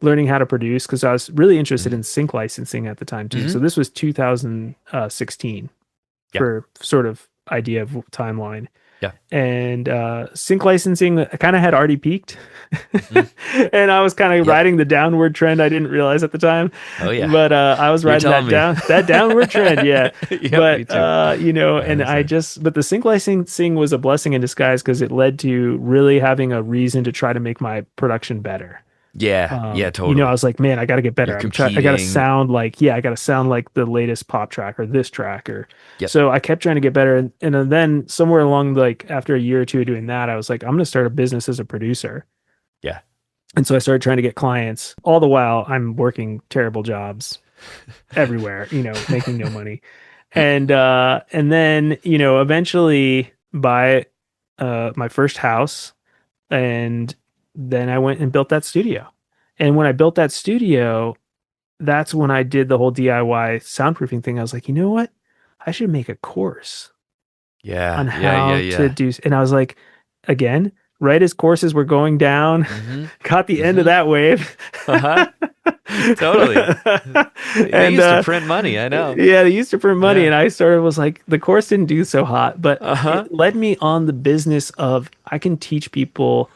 learning how to produce because I was really interested Hmm. in sync licensing at the time too. So Hmm. this was 2016 Yeah. for sort of idea of timeline. Yeah. And sync licensing kind of had already peaked. Hmm. And I was kind of Yep. riding the downward trend I didn't realize at the time. Oh yeah. But I was You're riding telling me. that downward trend, yeah. Yep, me But too. and I 100%. just but the sync licensing was a blessing in disguise because it led to really having a reason to try to make my production better. Yeah. Yeah, I totally. was like, man, I got to get You're better. I got to competing. sound like, yeah, I got to sound like the latest pop track or this track or Yep. so I kept trying to get better. And then somewhere along, like after a year or two of doing that, I was like, I'm going to start a business as a producer. Yeah. And so I started trying to get clients all the while I'm working terrible jobs everywhere, making no money. And then, eventually buy my first house and then I went and built that studio. And when I built that studio, that's when I did the whole DIY soundproofing thing. I was like, you know what? I should make a course on Yeah. Yeah. Yeah. how to Yeah. do. And I was like, again, right as courses were going down, Hmm. caught the end of Hmm. that wave. Uh-huh. Totally. They And used to print money. I know. yeah, they used to print money, Yeah. and I started was like, the course didn't do so hot, but Uh-huh. it led me on the business of I can teach people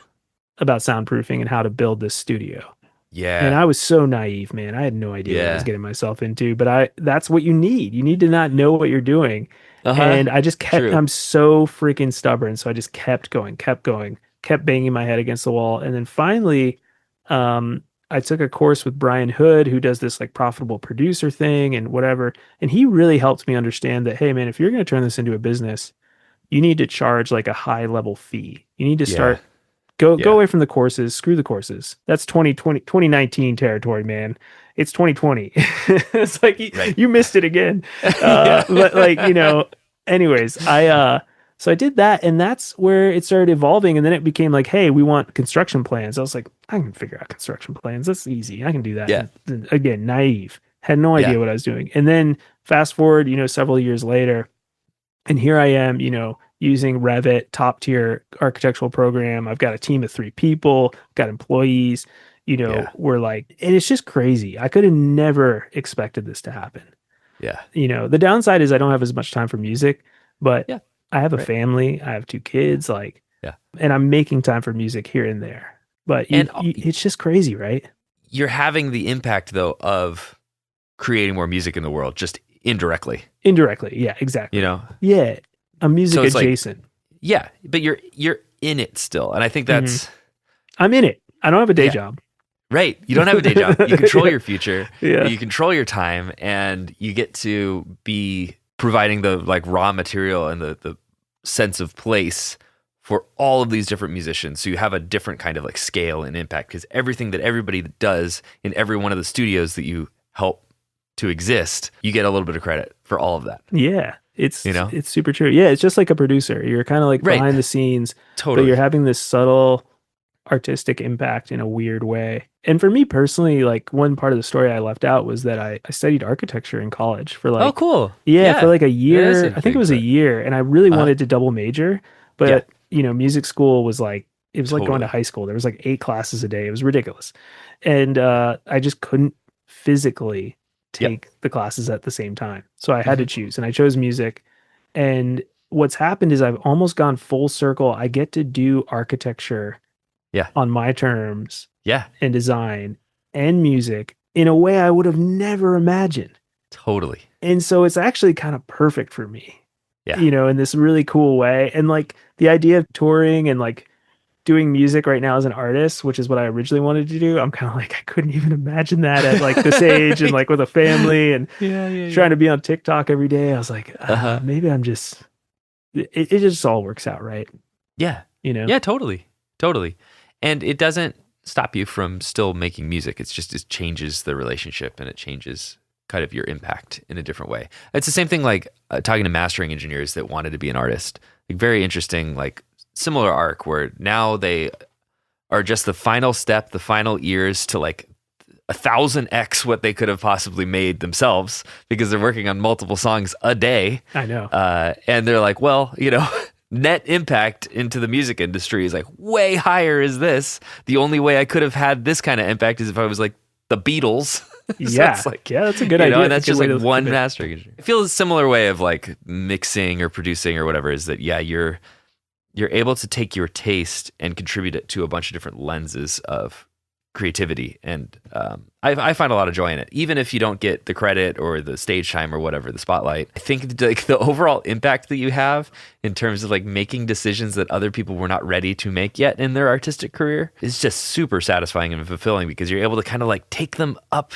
about soundproofing and how to build this studio. And Yeah. I was so naive, man. I had no idea what I was Yeah. getting myself into, but that's what you need. You need to not know what you're doing. Uh-huh. And I just kept, True. I'm so freaking stubborn. So I just kept going, kept banging my head against the wall. And then finally, I took a course with Brian Hood, who does this like profitable producer thing and whatever. And he really helped me understand that, hey, man, if you're going to turn this into a business, you need to charge like a high level fee. You need to Yeah. start go Yeah. away from the courses, screw the courses. That's 2019 territory, man. It's 2020. It's like Right. you missed it again. Yeah. But like, anyways, so I did that and that's where it started evolving and then it became like, hey, we want construction plans. I was like, I can figure out construction plans. That's easy. I can do that. Yeah. And again, naive. Had no Yeah. idea what I was doing. And then fast forward, several years later, and here I am, using Revit, top tier architectural program. I've got a team of 3 people, got employees, Yeah. we're like, and it's just crazy. I could have never expected this to happen. Yeah. The downside is I don't have as much time for music, but Yeah. I have a Right. family, I have 2 kids, like, Yeah. and I'm making time for music here and there. But And it's just crazy, right? you're having the impact though of creating more music in the world just indirectly, Indirectly. Yeah, exactly. Yeah. I'm music So it's like, adjacent. yeah, but you're in it still. And I think that's I'm in it. I don't have a day yeah. job. Right. You don't have a day job. You control your future. Yeah. You control your time and you get to be providing the like raw material and the sense of place for all of these different musicians. So you have a different kind of like scale and impact because everything that everybody does in every one of the studios that you help to exist, you get a little bit of credit for all of that. Yeah. It's You know? it's super true. Yeah, it's just like a producer. You're kind of like Right. behind the scenes, but Totally. you're having this subtle artistic impact in a weird way. And for me personally, like one part of the story I left out was that I studied architecture in college for like Oh, cool. for like a That is year. a I think it big was a part. year, and I really wanted to double major, but music school was like it was like going to Totally. high school. There was like 8 classes a day. It was ridiculous. And I just couldn't physically take the classes at the same time. So I had to choose and I chose music. And what's happened is I've almost gone full circle. I get to do architecture on my terms and design and music in a way I would have never imagined. Totally. And so it's actually kind of perfect for me. Yeah. In this really cool way. And like the idea of touring and like doing music right now as an artist, which is what I originally wanted to do, I'm kind of like, I couldn't even imagine that at like this age and like with a family and trying to be on TikTok every day. I was like, maybe I'm just, it just all works out, right? Yeah. Yeah, totally. Totally. And it doesn't stop you from still making music. It's just, it changes the relationship and it changes kind of your impact in a different way. It's the same thing like talking to mastering engineers that wanted to be an artist. Like very interesting, like similar arc where now they are just the final step, the final ears to like 1,000x what they could have possibly made themselves because they're working on multiple songs a day. I know. And they're like, well, net impact into the music industry is like way higher is this. The only way I could have had this kind of impact is if I was like the Beatles. So yeah. it's like, yeah, that's a good idea. And that's just like one mastering. I feel a similar way of like mixing or producing or whatever is that, you're able to take your taste and contribute it to a bunch of different lenses of creativity. And I find a lot of joy in it, even if you don't get the credit or the stage time or whatever, the spotlight. I think like the overall impact that you have in terms of like making decisions that other people were not ready to make yet in their artistic career is just super satisfying and fulfilling because you're able to kind of like take them up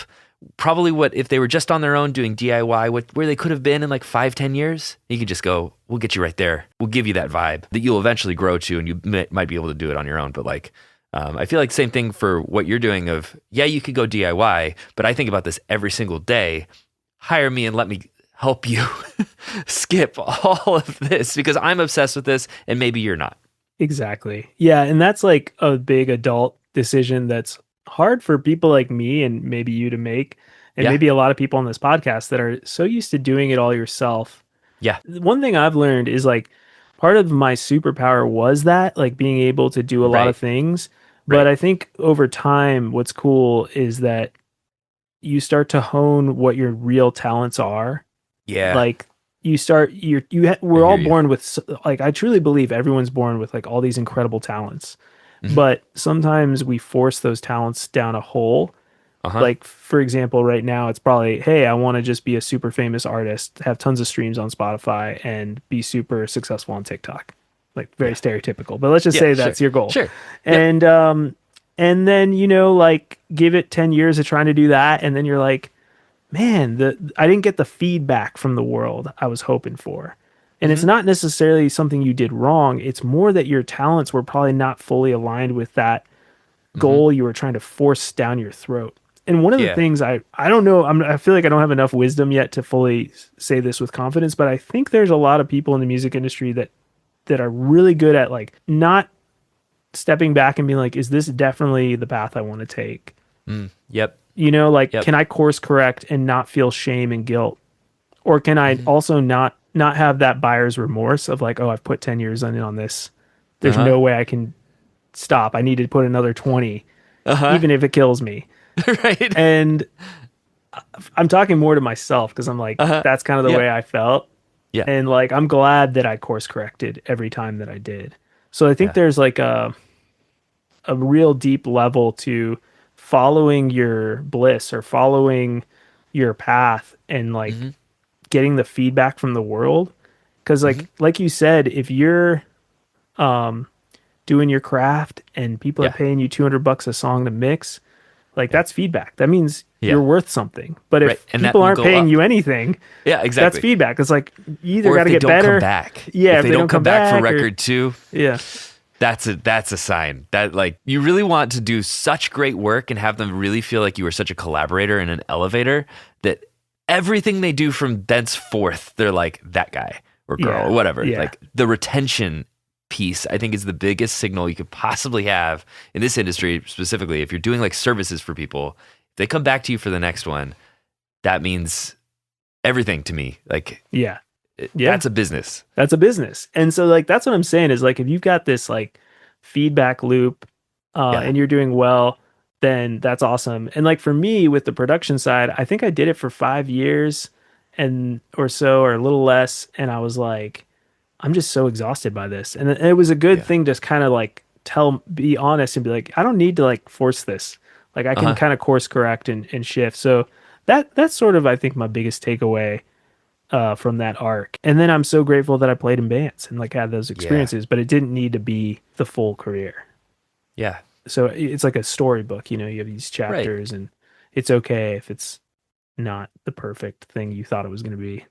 probably what if they were just on their own doing DIY, where they could have been in like 5-10 years. You can just go, we'll get you right there. We'll give you that vibe that you'll eventually grow to, and you might be able to do it on your own. But like, I feel like same thing for what you're doing of, you could go DIY, but I think about this every single day. Hire me and let me help you skip all of this because I'm obsessed with this and maybe you're not. Exactly. Yeah. And that's like a big adult decision that's hard for people like me and maybe you to make. And maybe a lot of people on this podcast that are so used to doing it all yourself. Yeah. One thing I've learned is like part of my superpower was that like being able to do a lot of things. But I think over time, what's cool is that you start to hone what your real talents are. Yeah. Like we're all born with, like, I truly believe everyone's born with like all these incredible talents, but sometimes we force those talents down a hole. Like, for example, right now it's probably, hey, I want to just be a super famous artist, have tons of streams on Spotify and be super successful on TikTok. Like very stereotypical, but let's just say that's your goal. Sure. And, and then, like give it 10 years of trying to do that. And then you're like, man, I didn't get the feedback from the world I was hoping for. And it's not necessarily something you did wrong. It's more that your talents were probably not fully aligned with that goal you were trying to force down your throat. And one of the things I don't know, I feel like I don't have enough wisdom yet to fully say this with confidence, but I think there's a lot of people in the music industry that are really good at like not stepping back and being like, is this definitely the path I want to take? Yep. Can I course correct and not feel shame and guilt? Or can I also not have that buyer's remorse of like, oh, I've put 10 years on this. There's no way I can stop. I need to put another 20, even if it kills me. Right. And I'm talking more to myself because I'm like, that's kind of the way I felt. Yeah. And like, I'm glad that I course corrected every time that I did. So I think there's like a real deep level to following your bliss or following your path and like getting the feedback from the world. Cause like you said, if you're, doing your craft and people are paying you $200 a song to mix, like that's feedback. That means you're worth something. But if people aren't paying you anything, that's feedback. It's like you either got to get better. Come back. Yeah, if they don't come back for record 2, that's a sign that like you really want to do such great work and have them really feel like you are such a collaborator and an elevator that everything they do from thenceforth, they're like that guy or girl or whatever. Like the retention piece, I think, is the biggest signal you could possibly have in this industry, specifically if you're doing like services for people. If they come back to you for the next one, that means everything to me. Like, that's a business. That's a business. And so like, that's what I'm saying is like, if you've got this like feedback loop and you're doing well, then that's awesome. And like for me with the production side, I think I did it for 5 years or so, or a little less. And I was like, I'm just so exhausted by this. And it was a good thing to kind of like be honest and be like, I don't need to like force this. Like I can kind of course correct and shift. So that's sort of, I think, my biggest takeaway from that arc. And then I'm so grateful that I played in bands and like had those experiences, but it didn't need to be the full career. Yeah. So it's like a storybook, you have these chapters and it's okay if it's not the perfect thing you thought it was going to be.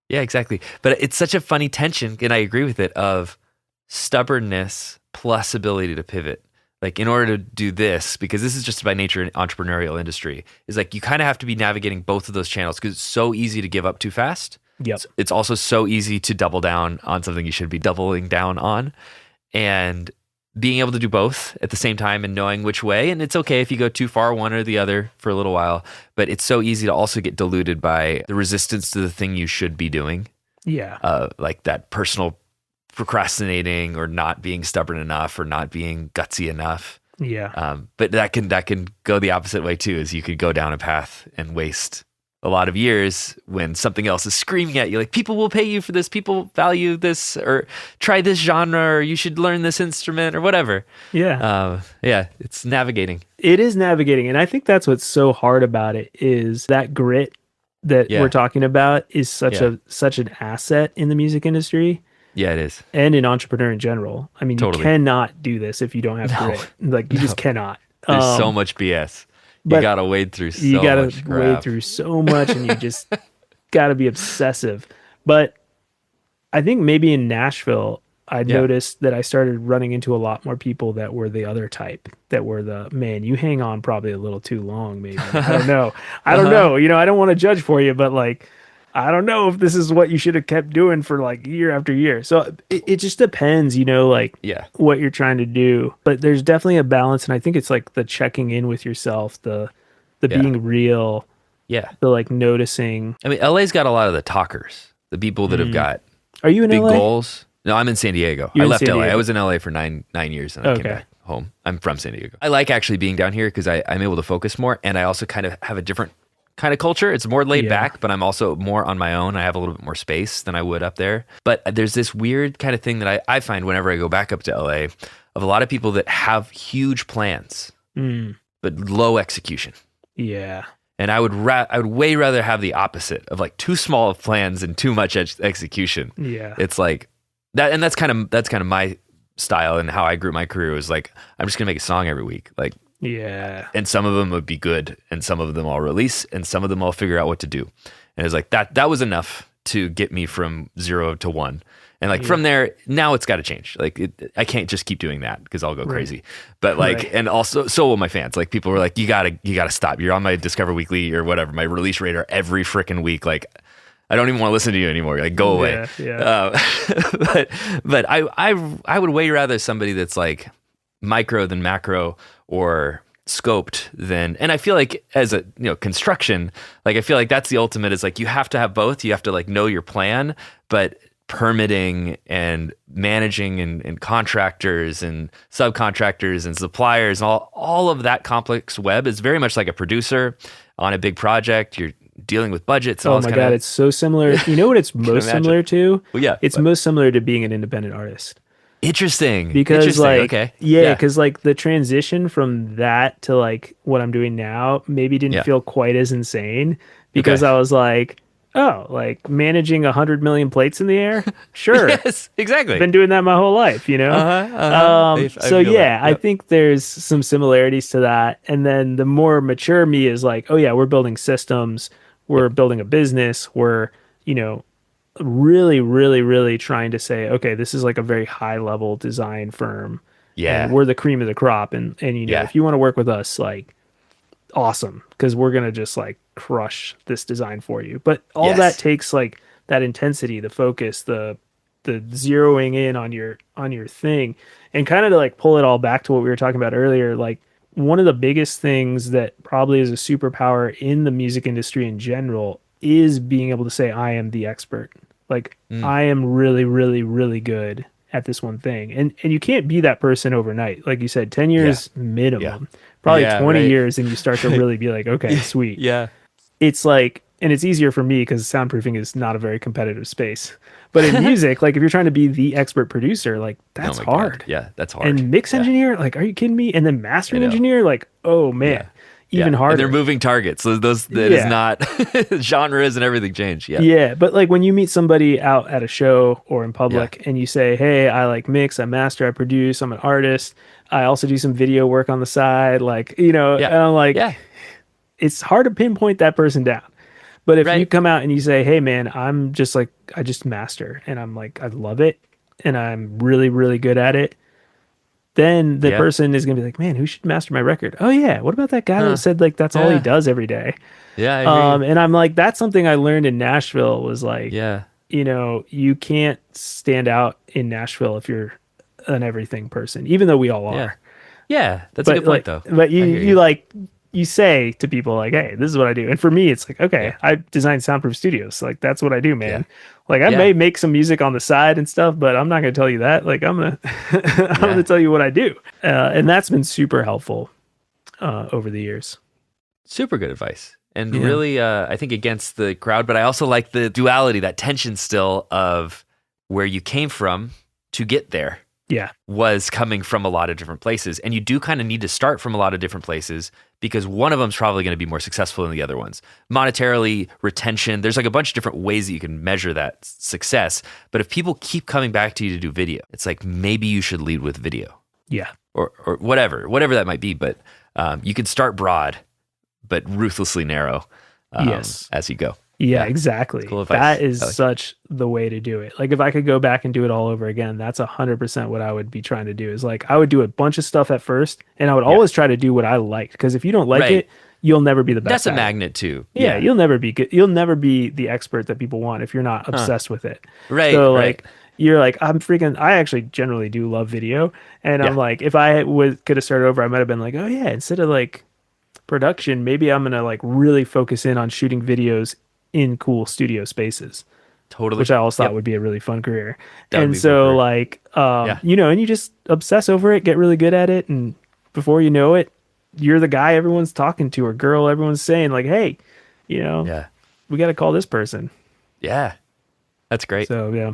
Yeah, exactly. But it's such a funny tension, and I agree with it, of stubbornness plus ability to pivot. Like in order to do this, because this is just by nature an entrepreneurial industry, is like you kind of have to be navigating both of those channels because it's so easy to give up too fast. Yep. It's also so easy to double down on something you should be doubling down on. And being able to do both at the same time and knowing which way. And it's okay if you go too far one or the other for a little while, but it's so easy to also get diluted by the resistance to the thing you should be doing. Yeah. Like that personal procrastinating or not being stubborn enough or not being gutsy enough. Yeah. But that can go the opposite way too, is you could go down a path and waste a lot of years when something else is screaming at you, like, people will pay you for this, people value this, or try this genre, or you should learn this instrument or whatever. Yeah. It's navigating. It is navigating. And I think that's what's so hard about it, is that grit that we're talking about is such an asset in the music industry. Yeah, it is. And in entrepreneur in general. I mean, Totally. You cannot do this if you don't have grit. Like, you just cannot. There's so much BS. You gotta wade through so much. You gotta wade through so much, and you just gotta be obsessive. But I think maybe in Nashville, I noticed that I started running into a lot more people that were the other type, that were the, man, you hang on probably a little too long, maybe. I don't know. I don't know. I don't want to judge for you, but like, I don't know if this is what you should have kept doing for like year after year. So it just depends, what you're trying to do. But there's definitely a balance. And I think it's like the checking in with yourself, the being real, the like noticing. I mean, LA's got a lot of the talkers, the people that have got Are you in big LA? goals. No, I'm in San Diego. I left LA. I was in LA for nine years and I came back home. I'm from San Diego. I like actually being down here because I'm able to focus more, and I also kind of have a different kind of culture. It's more laid back, but I'm also more on my own. I have a little bit more space than I would up there. But there's this weird kind of thing that I find whenever I go back up to LA, of a lot of people that have huge plans, but low execution. Yeah. And I would way rather have the opposite of like too small of plans and too much execution. Yeah. It's like that. And that's kind of my style, and how I grew my career was like, I'm just going to make a song every week. Like, yeah. And some of them would be good, and some of them I'll release, and some of them I'll figure out what to do. And it's like that was enough to get me from 0 to 1. And like from there, now it's got to change. Like I can't just keep doing that because I'll go crazy. But like, and also, so will my fans. Like, people were like, you gotta stop. You're on my Discover Weekly or whatever, my release radar every freaking week. Like, I don't even want to listen to you anymore. Like, go away. Yeah. But I would way rather somebody that's like micro than macro, or scoped than, and I feel like as a construction, like I feel like that's the ultimate, is like you have to have both. You have to like know your plan, but permitting and managing and contractors and subcontractors and suppliers and all of that complex web is very much like a producer on a big project. You're dealing with budgets. And oh my God, it's so similar. You know what it's most similar to? Well, it's most similar to being an independent artist. Interesting. Because like, okay. because like the transition from that to like what I'm doing now maybe didn't feel quite as insane, because I was like, oh, like managing 100 million plates in the air? Sure. Yes, exactly. Been doing that my whole life, So yeah, I think there's some similarities to that. And then the more mature me is like, oh yeah, we're building systems, we're building a business, we're, really, really, really trying to say, okay, this is like a very high level design firm. Yeah. And we're the cream of the crop. And if you want to work with us, like, awesome, because we're going to just like crush this design for you. But all that takes like that intensity, the focus, the zeroing in on your thing, and kind of to like pull it all back to what we were talking about earlier. Like, one of the biggest things that probably is a superpower in the music industry in general is being able to say, I am the expert. Like, I am really, really, really good at this one thing. And you can't be that person overnight. Like you said, 10 years minimum, probably 20 years. And you start to really be like, okay, sweet. It's like, and it's easier for me because soundproofing is not a very competitive space. But in music, like if you're trying to be the expert producer, like that's hard. God. Yeah, that's hard. And mix engineer, like, are you kidding me? And then mastering engineer, like, oh man. Even harder. And they're moving targets. So that is not genres and everything change. Yeah. But like when you meet somebody out at a show or in public and you say, hey, I like mix, I master, I produce, I'm an artist. I also do some video work on the side. Like, and I'm like, it's hard to pinpoint that person down. But if you come out and you say, hey man, I'm just like, I just master, and I'm like, I love it, and I'm really, really good at it, then the person is going to be like, man, who should master my record? Oh yeah. What about that guy that said like, that's all he does every day? Yeah. I agree. And I'm like, that's something I learned in Nashville was like, you can't stand out in Nashville if you're an everything person, even though we all Yeah. are. Yeah. That's a good point, though. But I hear you like, you say to people like, hey, this is what I do. And for me, it's like, okay, Yeah. I design Soundproof Studios. Like, that's what I do, man. Yeah. Like, I Yeah. may make some music on the side and stuff, but I'm not going to tell you that. Like, I'm going to, I'm going to tell you what I do. And that's been super helpful over the years. Super good advice. And really, I think against the crowd, but I also like the duality, that tension still of where you came from to get there. Yeah. Was coming from a lot of different places. And you do kind of need to start from a lot of different places because one of them is probably going to be more successful than the other ones. Monetarily, retention, there's like a bunch of different ways that you can measure that success. But if people keep coming back to you to do video, it's like maybe you should lead with video. Yeah. Or whatever that might be. But you can start broad, but ruthlessly narrow as you go. Yeah, exactly. Cool advice. That is such the way to do it. Like if I could go back and do it all over again, that's 100% what I would be trying to do. Is like I would do a bunch of stuff at first, and I would always try to do what I liked. Because if you don't like it, you'll never be the best. That's a magnet too. Yeah, you'll never be good. You'll never be the expert that people want if you're not obsessed with it. Right. So like you're like, I actually generally do love video, and I'm like, if I could have started over, I might have been like, oh yeah, instead of like production, maybe I'm gonna like really focus in on shooting videos in cool studio spaces. Totally. Which I always thought would be a really fun career. And so like, you know, and you just obsess over it, get really good at it. And before you know it, you're the guy everyone's talking to or girl everyone's saying like, hey, you know, we got to call this person. Yeah. That's great. So, yeah.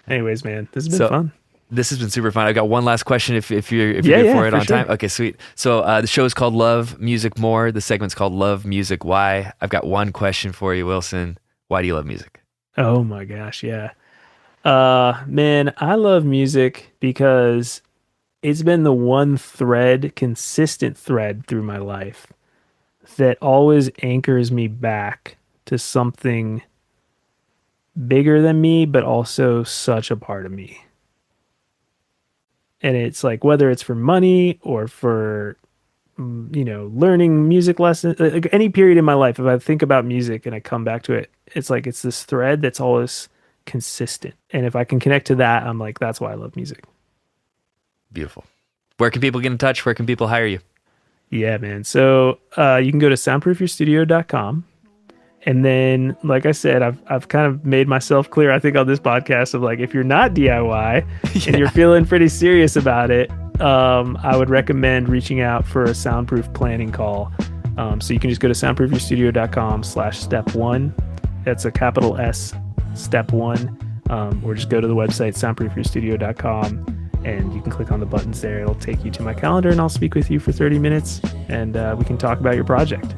Anyways, man, this has been fun. This has been super fun. I've got one last question if you're good for it on time. Okay, sweet. So the show is called Love Music More. The segment's called Love Music Why. I've got one question for you, Wilson. Why do you love music? Oh my gosh, yeah. Man, I love music because it's been the one consistent thread through my life that always anchors me back to something bigger than me, but also such a part of me. And it's like, whether it's for money or for, you know, learning music lessons, like any period in my life, if I think about music and I come back to it, it's like, it's this thread that's always consistent. And if I can connect to that, I'm like, that's why I love music. Beautiful. Where can people get in touch? Where can people hire you? Yeah, man. So you can go to soundproofyourstudio.com. And then, like I said, I've kind of made myself clear, I think, on this podcast of like, if you're not DIY and you're feeling pretty serious about it, I would recommend reaching out for a soundproof planning call. So you can just go to soundproofyourstudio.com/step1. That's a capital S, step 1. Or just go to the website, soundproofyourstudio.com, and you can click on the buttons there. It'll take you to my calendar, and I'll speak with you for 30 minutes, and we can talk about your project.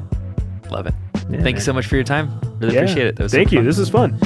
Love it. Thank you so much for your time. Really appreciate it. Thank you. This is fun.